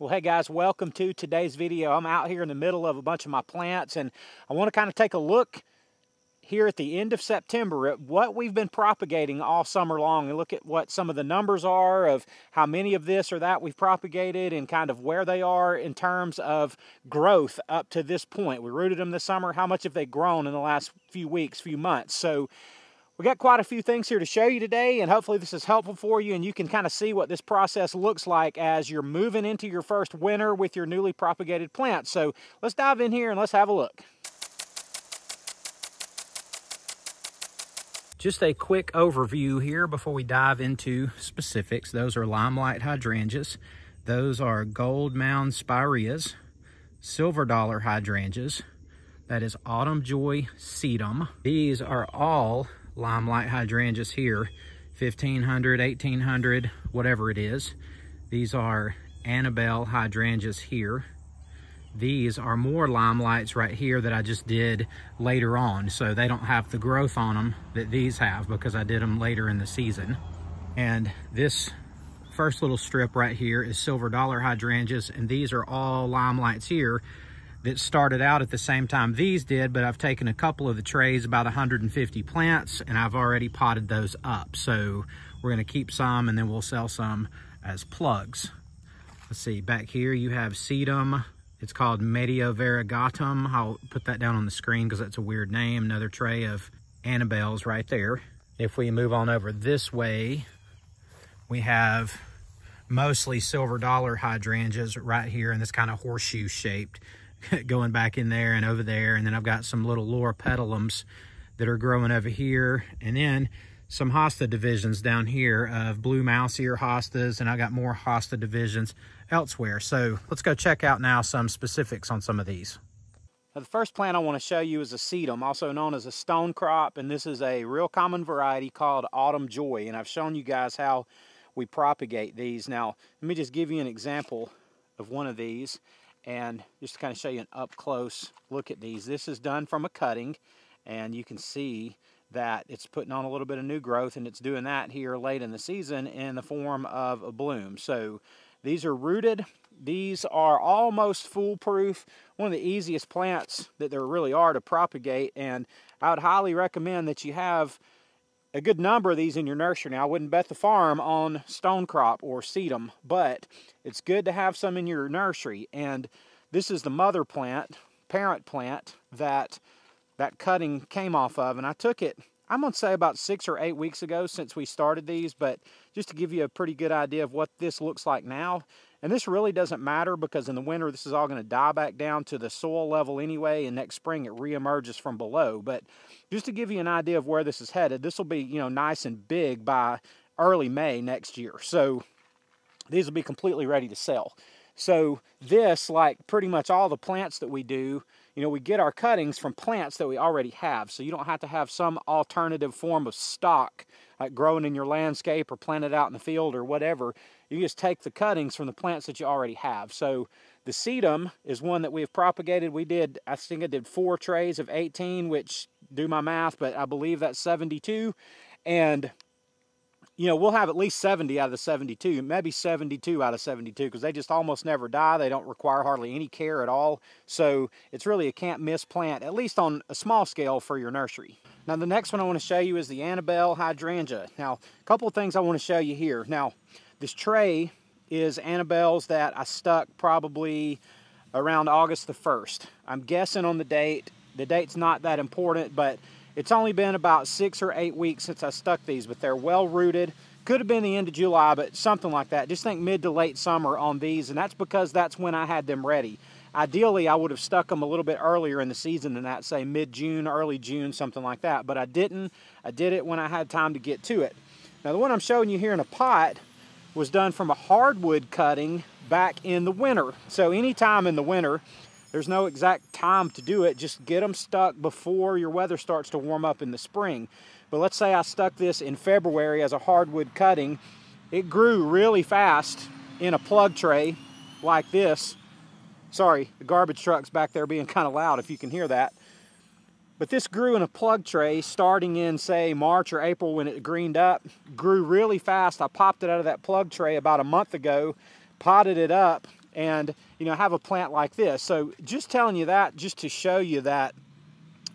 Well, hey guys, welcome to today's video. I'm out here in the middle of a bunch of my plants, and I want to kind of take a look here at the end of September at what we've been propagating all summer long and look at what some of the numbers are of how many of this or that we've propagated and kind of where they are in terms of growth up to this point. We rooted them this summer. How much have they grown in the last few weeks, few months? So we got quite a few things here to show you today, and hopefully this is helpful for you and you can kind of see what this process looks like as you're moving into your first winter with your newly propagated plants. So let's dive in here and let's have a look. Just a quick overview here before we dive into specifics. Those are limelight hydrangeas. Those are gold mound spireas, silver dollar hydrangeas. That is autumn joy sedum. These are all limelight hydrangeas here, 1500, 1800, whatever it is. These are Annabelle hydrangeas here. These are more limelights right here that I just did later on, so they don't have the growth on them that these have because I did them later in the season. And this first little strip right here is silver dollar hydrangeas, and these are all limelights here that started out at the same time these did, but I've taken a couple of the trays, about 150 plants, and I've already potted those up. So we're gonna keep some and then we'll sell some as plugs. Let's see, back here you have sedum. It's called Medio variegatum. I'll put that down on the screen because that's a weird name. Another tray of Annabelles right there. If we move on over this way, we have mostly silver dollar hydrangeas right here in this kind of horseshoe shaped, going back in there and over there. And then I've got some little Laura petalums that are growing over here. And then some hosta divisions down here of blue mouse ear hostas, and I got more hosta divisions elsewhere. So let's go check out now some specifics on some of these. Now, the first plant I want to show you is a sedum, also known as a stone crop, and this is a real common variety called Autumn Joy, and I've shown you guys how we propagate these. Now, let me just give you an example of one of these, and just to kind of show you an up close look at these. This is done from a cutting, and you can see that it's putting on a little bit of new growth, and it's doing that here late in the season in the form of a bloom. So these are rooted. These are almost foolproof. One of the easiest plants that there really are to propagate, and I would highly recommend that you have a good number of these in your nursery. Now, I wouldn't bet the farm on stone crop or sedum, but it's good to have some in your nursery. And this is the mother plant, parent plant that cutting came off of, and I took it, I'm gonna say about 6 or 8 weeks ago since we started these, but just to give you a pretty good idea of what this looks like now. And this really doesn't matter because in the winter this is all gonna die back down to the soil level anyway, and next spring it reemerges from below. But just to give you an idea of where this is headed, this will be, you know, nice and big by early May next year. So these will be completely ready to sell. So this, like pretty much all the plants that we do, you know, we get our cuttings from plants that we already have. So you don't have to have some alternative form of stock, like growing in your landscape or planted out in the field or whatever. You just take the cuttings from the plants that you already have. So the sedum is one that we have propagated. We did, I think I did 4 trays of 18, which, do my math, but I believe that's 72. And you know, we'll have at least 70 out of the 72, maybe 72 out of 72, because they just almost never die. They don't require hardly any care at all. So it's really a can't miss plant, at least on a small scale for your nursery. Now, the next one I want to show you is the Annabelle hydrangea. Now, a couple of things I want to show you here. Now, this tray is Annabelles that I stuck probably around August the 1st. I'm guessing on the date. The date's not that important, but it's only been about 6 or 8 weeks since I stuck these, but they're well rooted. Could have been the end of July, but something like that. Just think mid to late summer on these, and that's because that's when I had them ready. Ideally, I would have stuck them a little bit earlier in the season than that, say mid-June, early June, something like that, but I didn't. I did it when I had time to get to it. Now, the one I'm showing you here in a pot was done from a hardwood cutting back in the winter. So anytime in the winter, there's no exact time to do it. Just get them stuck before your weather starts to warm up in the spring. But let's say I stuck this in February as a hardwood cutting. It grew really fast in a plug tray like this. Sorry, the garbage truck's back there being kind of loud if you can hear that. But this grew in a plug tray starting in, say, March or April when it greened up. Grew really fast. I popped it out of that plug tray about a month ago, potted it up, and, you know, have a plant like this. So just telling you that just to show you that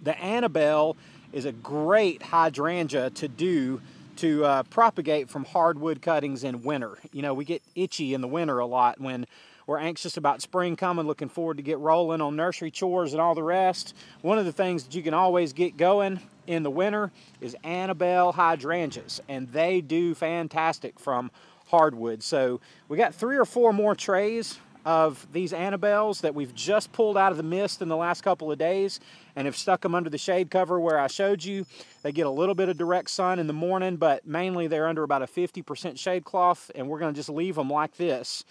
the Annabelle is a great hydrangea to do to propagate from hardwood cuttings in winter. You know, we get itchy in the winter a lot when we're anxious about spring coming, looking forward to get rolling on nursery chores and all the rest. One of the things that you can always get going in the winter is Annabelle hydrangeas, and they do fantastic from hardwood. So we got 3 or 4 more trays of these Annabelles that we've just pulled out of the mist in the last couple of days and have stuck them under the shade cover where I showed you. They get a little bit of direct sun in the morning, but mainly they're under about a 50% shade cloth, and we're going to just leave them like this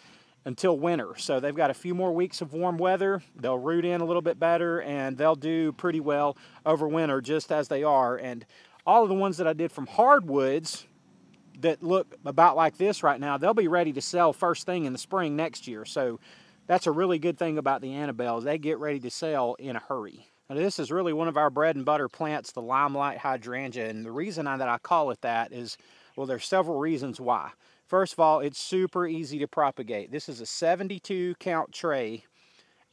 until winter. So they've got a few more weeks of warm weather. They'll root in a little bit better, and they'll do pretty well over winter just as they are. And all of the ones that I did from hardwoods that look about like this right now, they'll be ready to sell first thing in the spring next year. So that's a really good thing about the Annabelles. They get ready to sell in a hurry. Now, this is really one of our bread and butter plants, the limelight hydrangea. And the reason that I call it that is, well, there's several reasons why. First of all, it's super easy to propagate. This is a 72 count tray,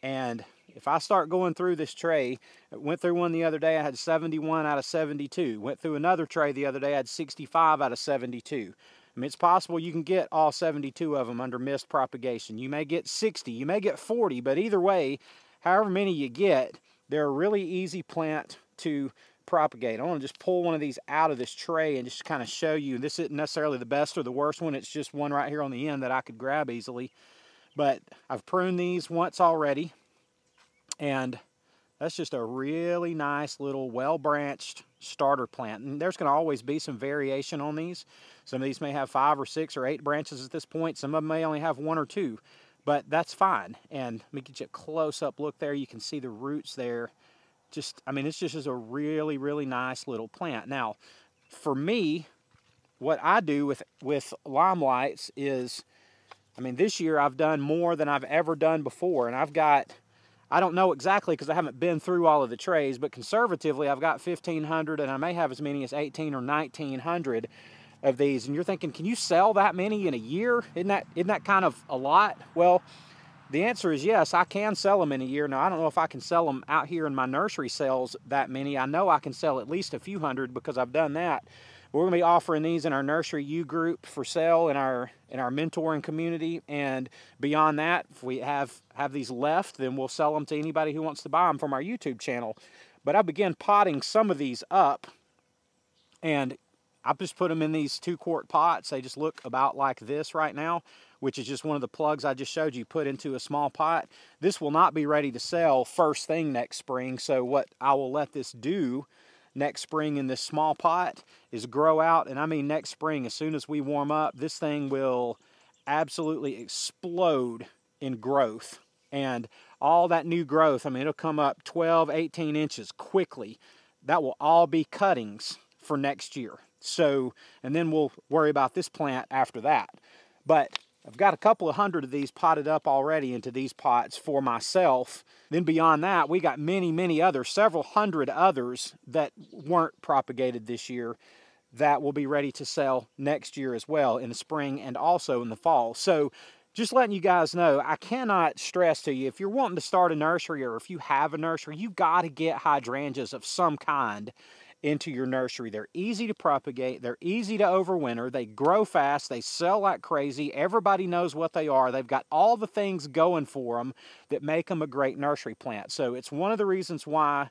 and if I start going through this tray, I went through one the other day, I had 71 out of 72. Went through another tray the other day, I had 65 out of 72. I mean, it's possible you can get all 72 of them under mist propagation. You may get 60, you may get 40, but either way, however many you get, they're a really easy plant to propagate. I want to just pull one of these out of this tray and just kind of show you. This isn't necessarily the best or the worst one. It's just one right here on the end that I could grab easily. But I've pruned these once already, and that's just a really nice little well-branched starter plant. And there's going to always be some variation on these. Some of these may have 5 or 6 or 8 branches at this point. Some of them may only have 1 or 2, but that's fine. And let me get you a close-up look there. You can see the roots there. Just, I mean, it's just a really, really nice little plant. Now, for me, what I do with limelights is, I mean, this year I've done more than I've ever done before. And I've got, I don't know exactly because I haven't been through all of the trays, but conservatively I've got 1,500, and I may have as many as 1,800 or 1,900 of these. And you're thinking, can you sell that many in a year? Isn't that kind of a lot? Well, the answer is yes, I can sell them in a year. Now, I don't know if I can sell them out here in my nursery sales that many. I know I can sell at least a few hundred because I've done that. We're going to be offering these in our Nursery U group for sale in our mentoring community. And beyond that, if we have these left, then we'll sell them to anybody who wants to buy them from our YouTube channel. But I began potting some of these up, and I just put them in these 2-quart pots. They just look about like this right now, which is just one of the plugs I just showed you put into a small pot. This will not be ready to sell first thing next spring, so what I will let this do next spring in this small pot is grow out, and I mean next spring, as soon as we warm up, this thing will absolutely explode in growth. And all that new growth, I mean, it'll come up 12, 18 inches quickly. That will all be cuttings for next year. So, and then we'll worry about this plant after that. But I've got a couple of hundred of these potted up already into these pots for myself. Then beyond that, we got many, many others, several hundred others that weren't propagated this year that will be ready to sell next year as well in the spring and also in the fall. So just letting you guys know, I cannot stress to you, if you're wanting to start a nursery or if you have a nursery, you've got to get hydrangeas of some kind into your nursery. They're easy to propagate, they're easy to overwinter, they grow fast, they sell like crazy, everybody knows what they are, they've got all the things going for them that make them a great nursery plant. So it's one of the reasons why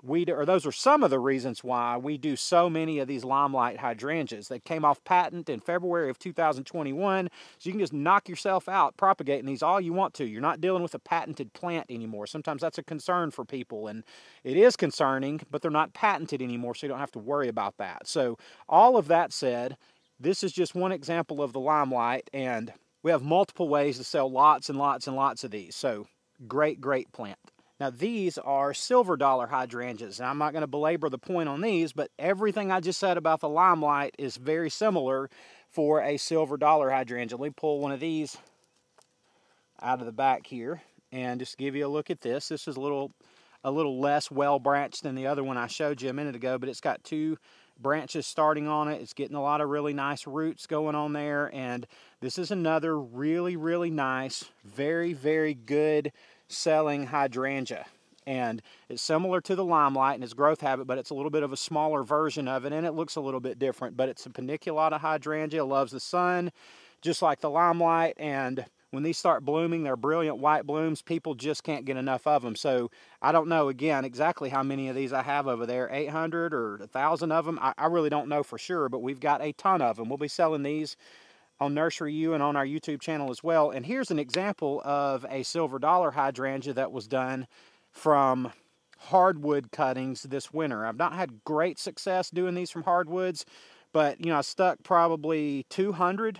we do, or those are some of the reasons why we do so many of these limelight hydrangeas. They came off patent in February of 2021, so you can just knock yourself out propagating these all you want to. You're not dealing with a patented plant anymore. Sometimes that's a concern for people, and it is concerning, but they're not patented anymore, so you don't have to worry about that. So all of that said, this is just one example of the limelight, and we have multiple ways to sell lots and lots and lots of these. So great, great plant. Now these are silver dollar hydrangeas. Now I'm not going to belabor the point on these, but everything I just said about the limelight is very similar for a silver dollar hydrangea. Let me pull one of these out of the back here and just give you a look at this. This is a little less well branched than the other one I showed you a minute ago, but it's got 2 branches starting on it. It's getting a lot of really nice roots going on there, and This is another really, really nice, very, very good selling hydrangea. And it's similar to the limelight in its growth habit, but it's a little bit of a smaller version of it, and it looks a little bit different. But it's a paniculata hydrangea, loves the sun, just like the limelight. And when these start blooming, they're brilliant white blooms. People just can't get enough of them. So I don't know, again, exactly how many of these I have over there, 800 or 1,000 of them. I really don't know for sure, but we've got a ton of them. We'll be selling these on Nursery U and on our YouTube channel as well. And here's an example of a silver dollar hydrangea that was done from hardwood cuttings this winter. I've not had great success doing these from hardwoods, but you know, I stuck probably 200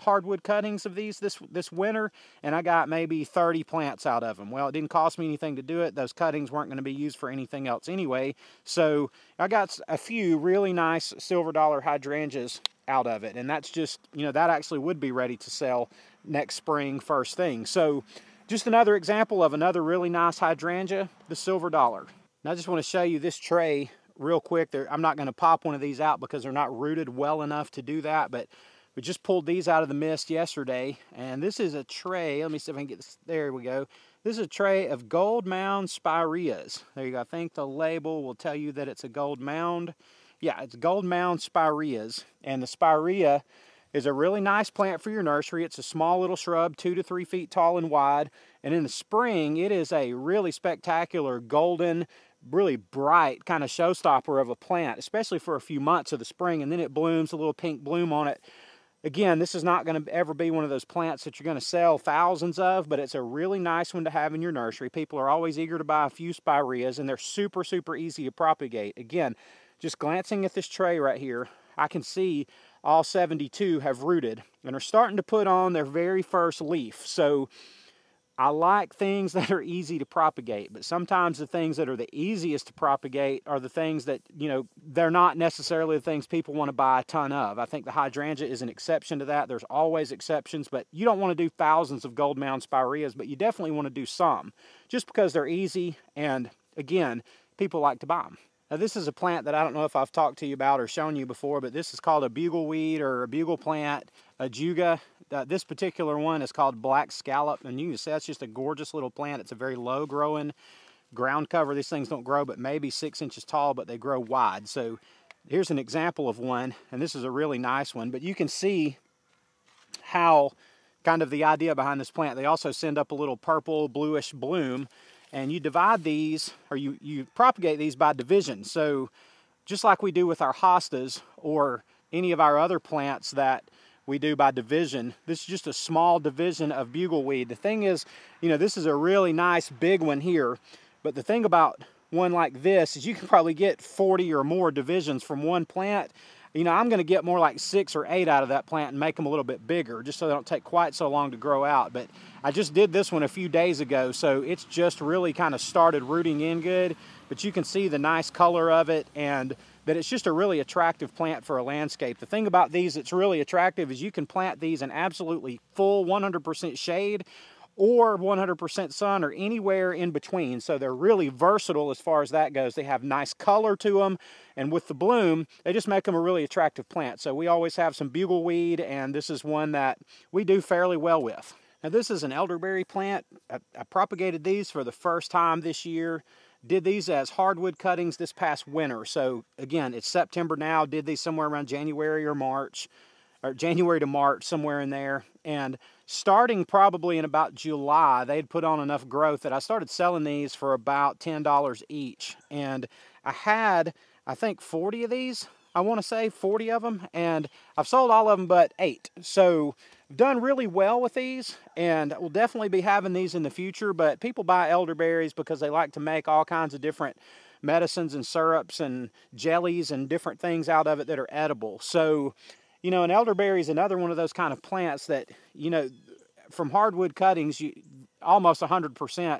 hardwood cuttings of these this winter, and I got maybe 30 plants out of them. Well, it didn't cost me anything to do it. Those cuttings weren't going to be used for anything else anyway, so I got a few really nice silver dollar hydrangeas out of it, and that's just, you know, that actually would be ready to sell next spring first thing. So just another example of another really nice hydrangea, the silver dollar. Now I just want to show you this tray real quick. I'm not going to pop one of these out because they're not rooted well enough to do that, but we just pulled these out of the mist yesterday, and this is a tray. Let me see if I can get this. There we go. This is a tray of gold mound spireas. There you go. I think the label will tell you that it's a gold mound. Yeah, it's gold mound spireas, and the spirea is a really nice plant for your nursery. It's a small little shrub, 2 to 3 feet tall and wide, and in the spring it is a really spectacular golden, really bright kind of showstopper of a plant, especially for a few months of the spring, and then it blooms, a little pink bloom on it. Again, this is not going to ever be one of those plants that you're going to sell thousands of, but it's a really nice one to have in your nursery. People are always eager to buy a few spireas, and they're super, super easy to propagate. Again, just glancing at this tray right here, I can see all 72 have rooted and are starting to put on their very first leaf. So I like things that are easy to propagate, but sometimes the things that are the easiest to propagate are the things that, you know, they're not necessarily the things people want to buy a ton of. I think the hydrangea is an exception to that. There's always exceptions, but you don't want to do thousands of gold mound spireas, but you definitely want to do some just because they're easy, and again, people like to buy them. Now this is a plant that I don't know if I've talked to you about or shown you before, but this is called a bugleweed or a bugle plant, a juga. This particular one is called black scallop, and you can see that's just a gorgeous little plant. It's a very low growing ground cover. These things don't grow but maybe 6 inches tall, but they grow wide. So here's an example of one, and this is a really nice one, but you can see how kind of the idea behind this plant. They also send up a little purple bluish bloom, and you divide these, or you propagate these by division. So just like we do with our hostas or any of our other plants that we do by division, this is just a small division of bugleweed. The thing is, you know, this is a really nice big one here, but the thing about one like this is you can probably get 40 or more divisions from one plant. You know, I'm going to get more like 6 or 8 out of that plant and make them a little bit bigger, just so they don't take quite so long to grow out. But I just did this one a few days ago, so it's just really kind of started rooting in good. But you can see the nice color of it, and that it's just a really attractive plant for a landscape. The thing about these that's really attractive is you can plant these in absolutely full 100% shade or 100% sun or anywhere in between. So they're really versatile as far as that goes. They have nice color to them, and with the bloom, they just make them a really attractive plant. So we always have some bugleweed, and this is one that we do fairly well with. Now this is an elderberry plant. I propagated these for the first time this year. Did these as hardwood cuttings this past winter. So again, it's September now. Did these somewhere around January or March, or January to March, somewhere in there. And starting probably in about July, they'd put on enough growth that I started selling these for about $10 each. And I had, I think, 40 of these. I want to say 40 of them, and I've sold all of them but 8. So I've done really well with these, and we'll definitely be having these in the future. But people buy elderberries because they like to make all kinds of different medicines and syrups and jellies and different things out of it that are edible. So, you know, an elderberry is another one of those kind of plants that, you know, from hardwood cuttings, almost 100%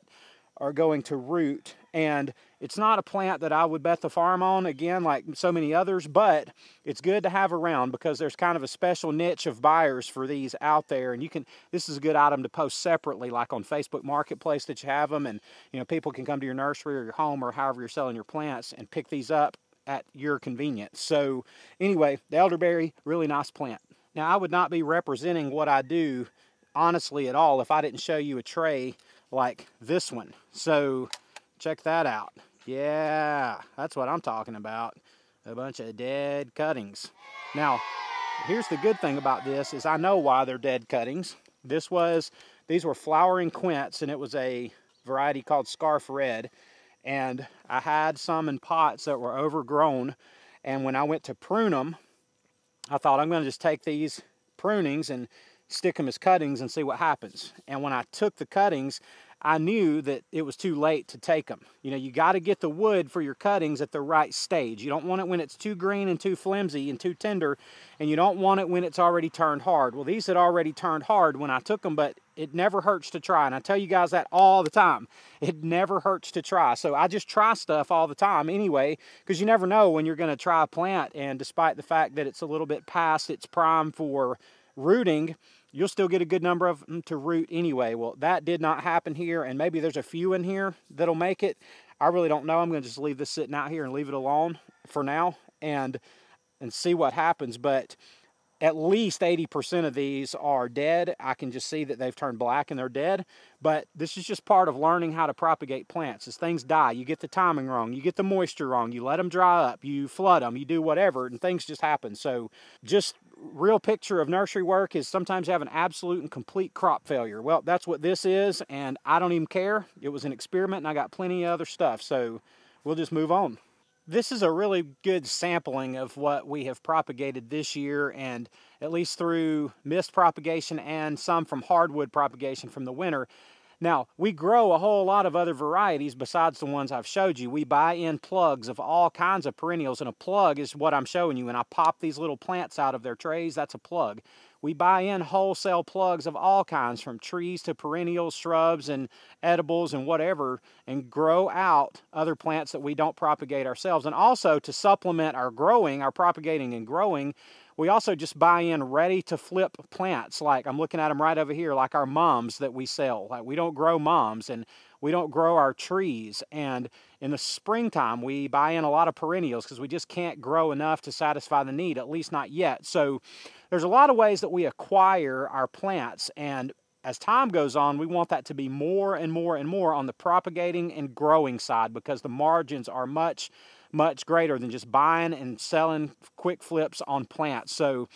are going to root. And it's not a plant that I would bet the farm on, again, like so many others, but it's good to have around because there's kind of a special niche of buyers for these out there. And you can, this is a good item to post separately, like on Facebook Marketplace that you have them, and, you know, people can come to your nursery or your home or however you're selling your plants and pick these up at your convenience. So anyway, the elderberry, really nice plant. Now, I would not be representing what I do honestly at all if I didn't show you a tray like this one. So check that out. Yeah, that's what I'm talking about. A bunch of dead cuttings. Now, here's the good thing about this is I know why they're dead cuttings. These were flowering quints, and it was a variety called Scarf Red. And I had some in pots that were overgrown. And when I went to prune them, I thought I'm going to just take these prunings and stick them as cuttings and see what happens. And when I took the cuttings, I knew that it was too late to take them. You know, you got to get the wood for your cuttings at the right stage. You don't want it when it's too green and too flimsy and too tender, and you don't want it when it's already turned hard. Well, these had already turned hard when I took them, but it never hurts to try. And I tell you guys that all the time. It never hurts to try. So I just try stuff all the time anyway, because you never know when you're going to try a plant. And despite the fact that it's a little bit past its prime for rooting, you'll still get a good number of them to root anyway. Well, that did not happen here, and maybe there's a few in here that'll make it. I really don't know. I'm going to just leave this sitting out here and leave it alone for now and see what happens. But at least 80% of these are dead. I can just see that they've turned black and they're dead. But this is just part of learning how to propagate plants. As things die, you get the timing wrong, you get the moisture wrong, you let them dry up, you flood them, you do whatever, and things just happen. So just real picture of nursery work is sometimes you have an absolute and complete crop failure. Well, that's what this is, and I don't even care. It was an experiment, and I got plenty of other stuff, so we'll just move on. This is a really good sampling of what we have propagated this year, and at least through mist propagation and some from hardwood propagation from the winter. Now, we grow a whole lot of other varieties besides the ones I've showed you. We buy in plugs of all kinds of perennials, and a plug is what I'm showing you. And I pop these little plants out of their trays, that's a plug. We buy in wholesale plugs of all kinds, from trees to perennials, shrubs, and edibles, and whatever, and grow out other plants that we don't propagate ourselves. And also, to supplement our growing, our propagating and growing, we also just buy in ready-to-flip plants. Like, I'm looking at them right over here, like our mums that we sell. Like, we don't grow mums, and we don't grow our trees. And in the springtime, we buy in a lot of perennials because we just can't grow enough to satisfy the need, at least not yet. So there's a lot of ways that we acquire our plants, and as time goes on, we want that to be more and more and more on the propagating and growing side, because the margins are much greater than just buying and selling quick flips on plants. So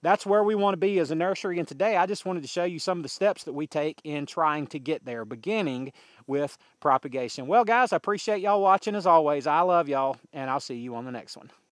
that's where we want to be as a nursery. And today I just wanted to show you some of the steps that we take in trying to get there, beginning with propagation. Well, guys, I appreciate y'all watching as always. I love y'all, and I'll see you on the next one.